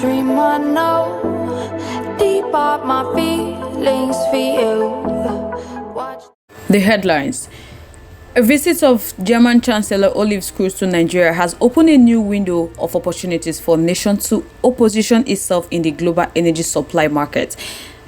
dream I know, deep up my feelings for you. Watch. The headlines. A visit of German Chancellor Olaf Scholz to Nigeria has opened a new window of opportunities for the nation to position itself in the global energy supply market.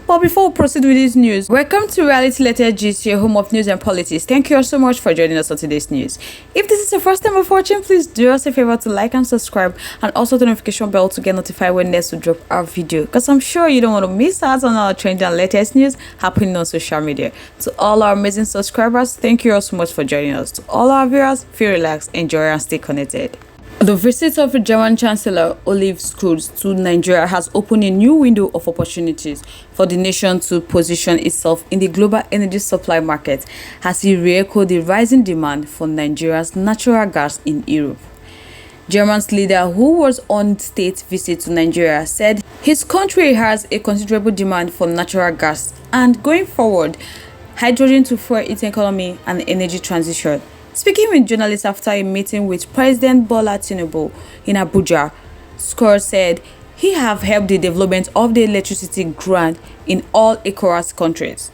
But before we proceed with this news, welcome to Reality Letter Gist, your home of news and politics. Thank you all so much for joining us on today's news. If this is your first time of watching, please do us a favor to like and subscribe, and also the notification bell to get notified when next we drop our video, because I'm sure you don't want to miss out on our trending and latest news happening on social media. To all our amazing subscribers, thank you all so much for joining us. To all our viewers, feel relaxed, enjoy, and stay connected. The visit of German Chancellor Olaf Scholz to Nigeria has opened a new window of opportunities for the nation to position itself in the global energy supply market as he re-echoed the rising demand for Nigeria's natural gas in Europe. German's leader, who was on state visit to Nigeria, said his country has a considerable demand for natural gas and, going forward, hydrogen to fuel its economy and energy transition. Speaking with journalists after a meeting with President Bola Tinubu in Abuja, Scholz said he have helped the development of the electricity grant in all ECOWAS countries.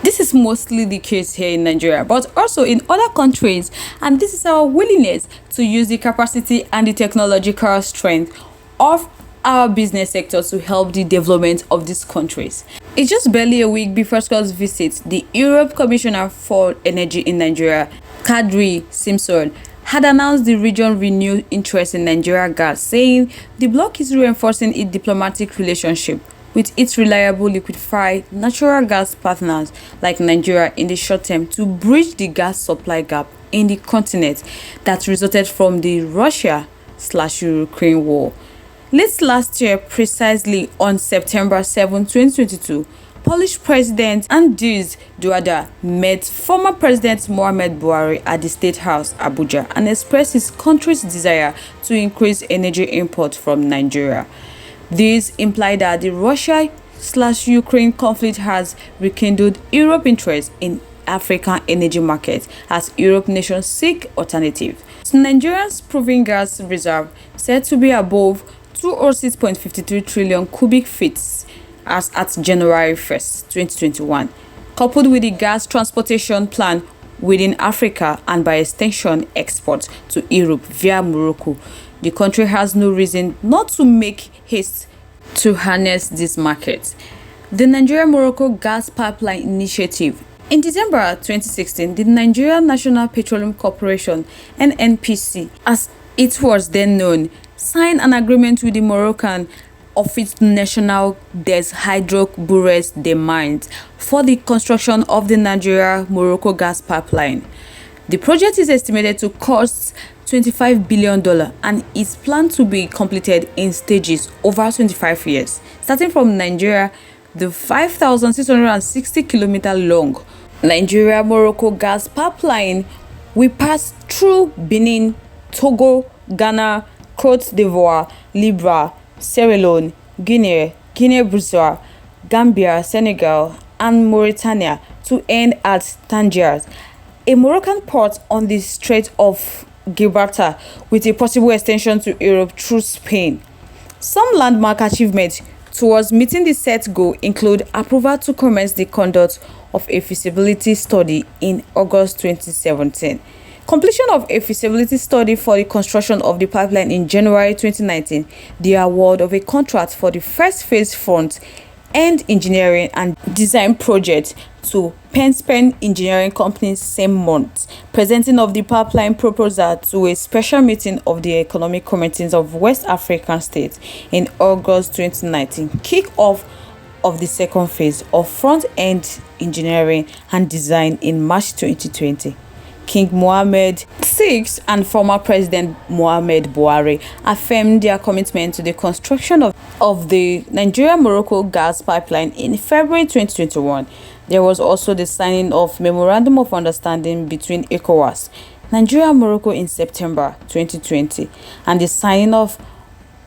This is mostly the case here in Nigeria, but also in other countries, and this is our willingness to use the capacity and the technological strength of our business sector to help the development of these countries. It's just barely a week before Scholz's visit, the Europe Commissioner for Energy in Nigeria, Kadri Simpson, had announced the region's renewed interest in Nigeria gas, saying the bloc is reinforcing its diplomatic relationship with its reliable liquefied natural gas partners like Nigeria in the short term to bridge the gas supply gap in the continent that resulted from the Russia/Ukraine war. Late last year, precisely on September 7, 2022, Polish President Andrzej Duda met former President Muhammadu Buhari at the State House, Abuja, and expressed his country's desire to increase energy import from Nigeria. This implied that the Russia/Ukraine conflict has rekindled Europe's interest in African energy market as Europe nations seek alternatives. Nigeria's proven gas reserve said to be above 206.53 trillion cubic feet as at January 1st, 2021, coupled with the gas transportation plan within Africa and by extension exports to Europe via Morocco. The country has no reason not to make haste to harness this market. The Nigeria-Morocco Gas Pipeline Initiative. In December 2016, the Nigeria National Petroleum Corporation (NNPC), as it was then known, signed an agreement with the Moroccan Office National des Hydrocarbures des Mines for the construction of the Nigeria-Morocco gas pipeline. The project is estimated to cost $25 billion and is planned to be completed in stages over 25 years. Starting from Nigeria, the 5,660-kilometer long Nigeria-Morocco gas pipeline will pass through Benin, Togo, Ghana, Cote d'Ivoire, Libya, Sierra Leone, Guinea-Bissau, Gambia, Senegal, and Mauritania to end at Tangier, a Moroccan port on the Strait of Gibraltar, with a possible extension to Europe through Spain. Some landmark achievements towards meeting the set goal include approval to commence the conduct of a feasibility study in August 2017, completion of a feasibility study for the construction of the pipeline in January 2019, the award of a contract for the first phase front-end engineering and design project to Penspen Engineering Company same month, presenting of the pipeline proposal to a special meeting of the Economic Committees of West African States in August 2019, kick-off of the second phase of front-end engineering and design in March 2020. King Mohammed VI and former President Muhammadu Buhari affirmed their commitment to the construction of the Nigeria-Morocco gas pipeline in February 2021. There was also the signing of Memorandum of Understanding between ECOWAS, Nigeria and Morocco in September 2020, and the signing of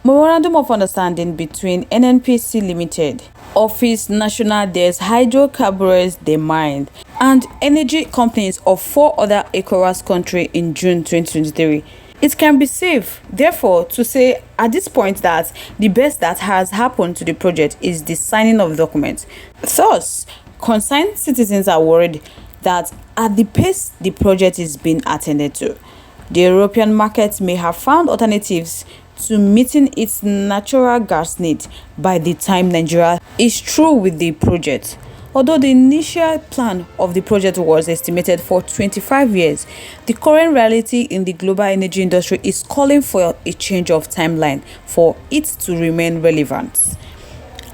Memorandum of Understanding between NNPC Limited, Office National des Hydrocarbures des Mines, and energy companies of 4 other ECOWAS countries in June 2023. it can be safe. Therefore, to say at this point that the best that has happened to the project is the signing of documents. Thus, concerned citizens are worried that at the pace the project is being attended to, the European market may have found alternatives to meeting its natural gas need by the time Nigeria is through with the project. Although the initial plan of the project was estimated for 25 years, the current reality in the global energy industry is calling for a change of timeline for it to remain relevant.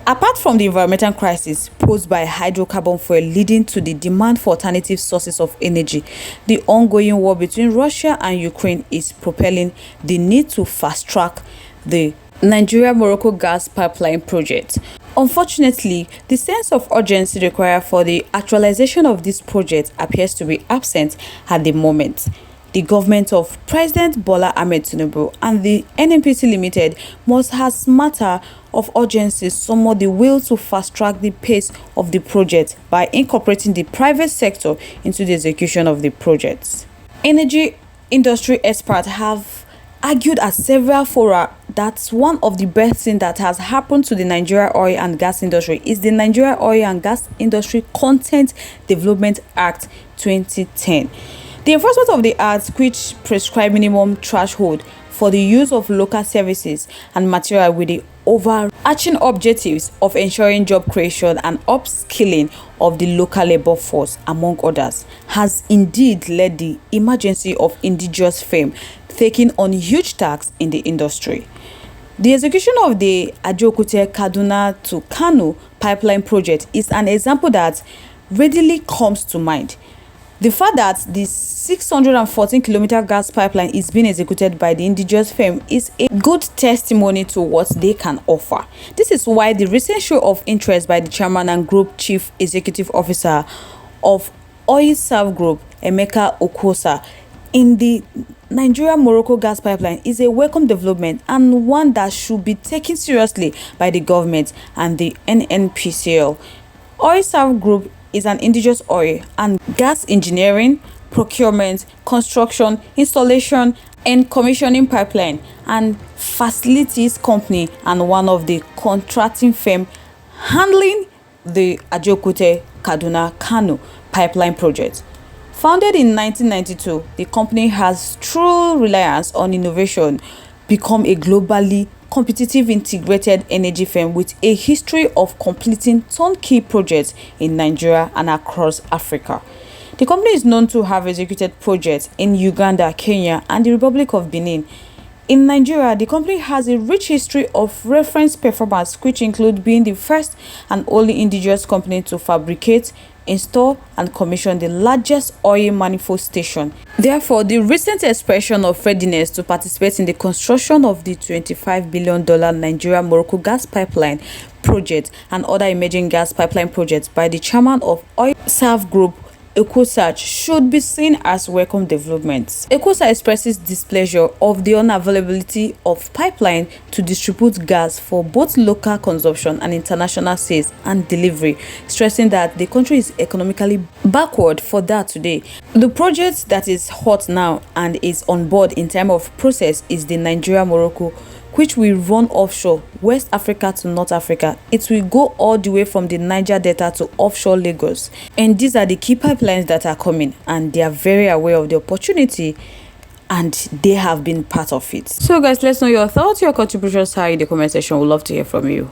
Apart from the environmental crisis posed by hydrocarbon fuel leading to the demand for alternative sources of energy, the ongoing war between Russia and Ukraine is propelling the need to fast-track the Nigeria-Morocco gas pipeline project. Unfortunately, the sense of urgency required for the actualization of this project appears to be absent at the moment. The government of President Bola Ahmed Tinubu and the NNPC Limited must, as matter of urgency, summon the will to fast-track the pace of the project by incorporating the private sector into the execution of the projects. Energy industry experts have argued at several fora that one of the best things that has happened to the Nigeria oil and gas industry is the Nigeria Oil and Gas Industry Content Development Act 2010. The enforcement of the act, which prescribes minimum threshold for the use of local services and material with the overarching objectives of ensuring job creation and upskilling of the local labor force, among others, has indeed led the emergence of indigenous firms taking on huge tasks in the industry. The execution of the Abeokuta-Kaduna to Kano pipeline project is an example that readily comes to mind. The fact that the 614-kilometer gas pipeline is being executed by the indigenous firm is a good testimony to what they can offer. This is why the recent show of interest by the chairman and group chief executive officer of Oil Serve Group, Emeka Okosa, in the Nigeria-Morocco gas pipeline is a welcome development and one that should be taken seriously by the government and the NNPCL. Oil Serve Group is an indigenous oil and gas engineering, procurement, construction, installation, and commissioning pipeline and facilities company and one of the contracting firms handling the Abeokuta-Kaduna-Kano pipeline project. Founded in 1992, the company has, through reliance on innovation, become a globally competitive integrated energy firm with a history of completing turnkey projects in Nigeria and across Africa. The company is known to have executed projects in Uganda, Kenya, and the Republic of Benin. In Nigeria, the company has a rich history of reference performance, which include being the first and only indigenous company to fabricate, install, and commission the largest oil manifold station. Therefore, the recent expression of readiness to participate in the construction of the $25 billion Nigeria-Morocco gas pipeline project and other emerging gas pipeline projects by the chairman of Oil Serve Group, Okosa, should be seen as welcome developments. Okosa expresses displeasure of the unavailability of pipeline to distribute gas for both local consumption and international sales and delivery, stressing that the country is economically backward for that today. The project that is hot now and is on board in time of process is the Nigeria-Morocco, which will run offshore West Africa to North Africa. It will go all the way from the Niger Delta to offshore Lagos. And these are the key pipelines that are coming, and they are very aware of the opportunity and they have been part of it. So guys, let's know your thoughts, your contributions here in the comment section. We'd love to hear from you.